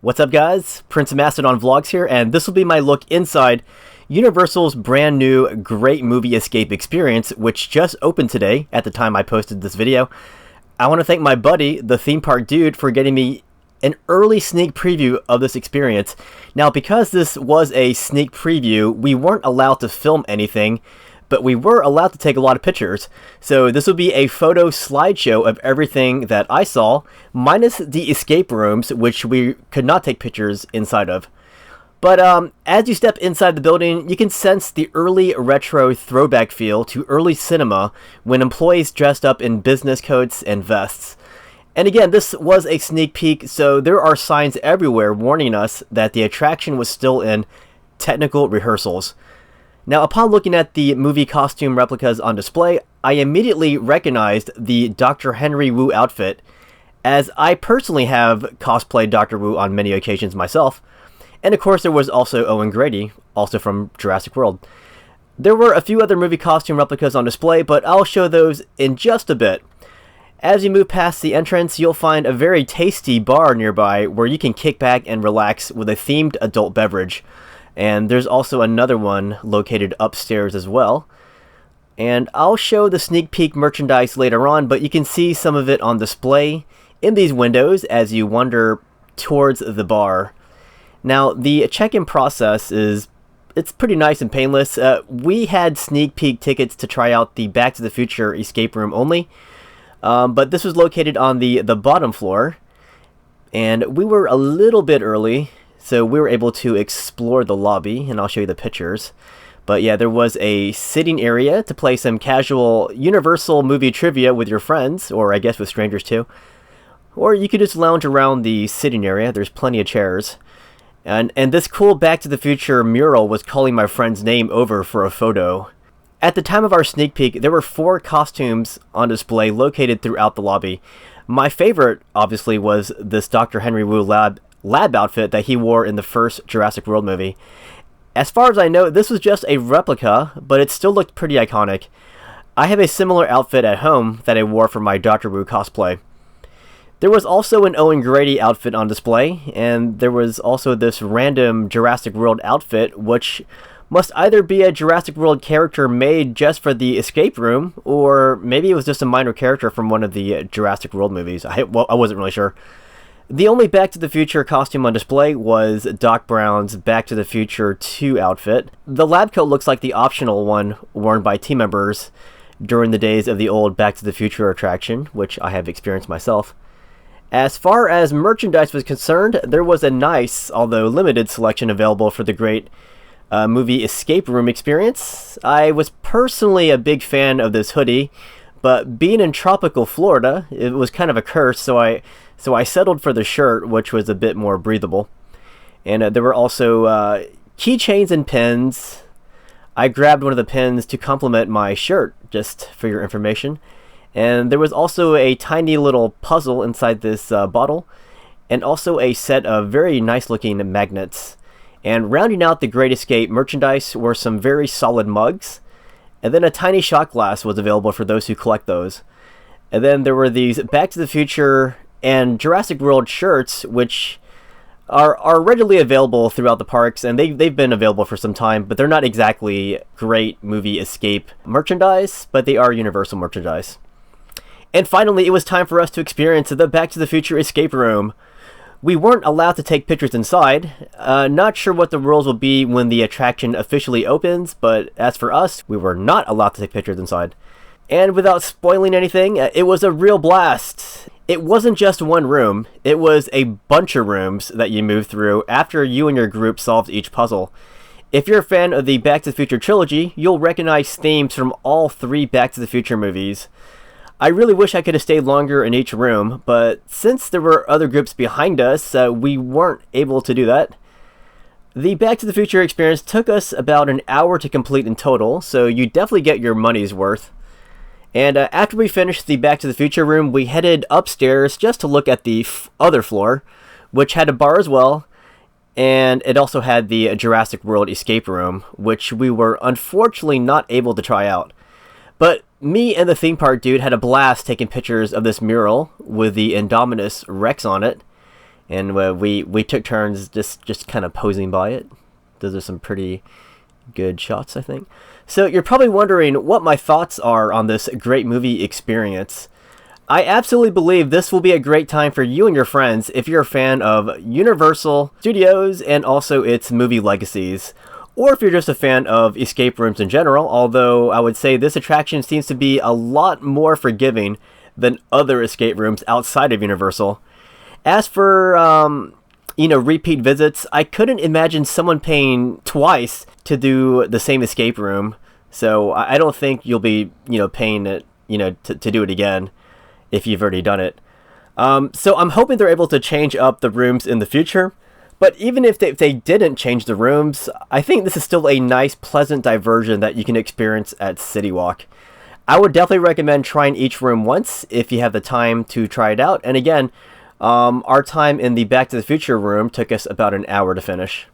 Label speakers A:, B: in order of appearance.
A: What's up, guys? Prince of Macedon Vlogs here, and this will be my look inside Universal's brand new great movie escape experience, which just opened today at the time I posted this video. I want to thank my buddy, the Themepark Dude, for getting me an early sneak preview of this experience. Now, because this was a sneak preview, we weren't allowed to film anything, but we were allowed to take a lot of pictures. So this will be a photo slideshow of everything that I saw, minus the escape rooms, which we could not take pictures inside of. But as you step inside the building, you can sense the early retro throwback feel to early cinema when employees dressed up in business coats and vests. And again, this was a sneak peek, so there are signs everywhere warning us that the attraction was still in technical rehearsals. Now, upon looking at the movie costume replicas on display, I immediately recognized the Dr. Henry Wu outfit, as I personally have cosplayed Dr. Wu on many occasions myself. And of course, there was also Owen Grady, also from Jurassic World. There were a few other movie costume replicas on display, but I'll show those in just a bit. As you move past the entrance, you'll find a very tasty bar nearby where you can kick back and relax with a themed adult beverage. And there's also another one located upstairs as well. And I'll show the sneak peek merchandise later on, but you can see some of it on display in these windows as you wander towards the bar. Now, the check-in process it's pretty nice and painless. We had sneak peek tickets to try out the Back to the Future escape room only, but this was located on the bottom floor, and we were a little bit early, so we were able to explore the lobby, and I'll show you the pictures. But yeah, there was a sitting area to play some casual Universal movie trivia with your friends, or I guess with strangers too. Or you could just lounge around the sitting area. There's plenty of chairs. And this cool Back to the Future mural was calling my friend's name over for a photo. At the time of our sneak peek, there were 4 costumes on display located throughout the lobby. My favorite, obviously, was this Dr. Henry Wu lab outfit that he wore in the first Jurassic World movie. As far as I know, this was just a replica, but it still looked pretty iconic. I have a similar outfit at home that I wore for my Dr. Wu cosplay. There was also an Owen Grady outfit on display, and there was also this random Jurassic World outfit, which must either be a Jurassic World character made just for the escape room, or maybe it was just a minor character from one of the Jurassic World movies. I wasn't really sure. The only Back to the Future costume on display was Doc Brown's Back to the Future 2 outfit. The lab coat looks like the optional one worn by team members during the days of the old Back to the Future attraction, which I have experienced myself. As far as merchandise was concerned, there was a nice, although limited, selection available for the great movie escape room experience. I was personally a big fan of this hoodie, but being in tropical Florida, it was kind of a curse, so I settled for the shirt, which was a bit more breathable. And there were also keychains and pins. I grabbed one of the pins to complement my shirt, just for your information. And there was also a tiny little puzzle inside this bottle, and also a set of very nice looking magnets. And rounding out the Great Escape merchandise were some very solid mugs, and then a tiny shot glass was available for those who collect those. And then there were these Back to the Future and Jurassic World shirts, which are readily available throughout the parks, and they've been available for some time, but they're not exactly great movie escape merchandise, but they are Universal merchandise. And finally, it was time for us to experience the Back to the Future escape room. We weren't allowed to take pictures inside. Not sure what the rules will be when the attraction officially opens, but as for us, we were not allowed to take pictures inside. And without spoiling anything, it was a real blast. It wasn't just one room, it was a bunch of rooms that you moved through after you and your group solved each puzzle. If you're a fan of the Back to the Future trilogy, you'll recognize themes from all 3 Back to the Future movies. I really wish I could have stayed longer in each room, but since there were other groups behind us, we weren't able to do that. The Back to the Future experience took us about an hour to complete in total, so you definitely get your money's worth. And after we finished the Back to the Future room, we headed upstairs just to look at the other floor, which had a bar as well, and it also had the Jurassic World escape room, which we were unfortunately not able to try out. But me and the Themepark Dude had a blast taking pictures of this mural with the Indominus Rex on it. and we took turns just kind of posing by it. Those are some pretty good shots, I think. So you're probably wondering what my thoughts are on this great movie experience. I absolutely believe this will be a great time for you and your friends if you're a fan of Universal Studios and also its movie legacies, or if you're just a fan of escape rooms in general, although I would say this attraction seems to be a lot more forgiving than other escape rooms outside of Universal. As for, repeat visits, I couldn't imagine someone paying twice to do the same escape room, so I don't think you'll be, paying it, to do it again if you've already done it. So I'm hoping they're able to change up the rooms in the future. But even if they didn't change the rooms, I think this is still a nice, pleasant diversion that you can experience at CityWalk. I would definitely recommend trying each room once if you have the time to try it out. And again, our time in the Back to the Future room took us about an hour to finish.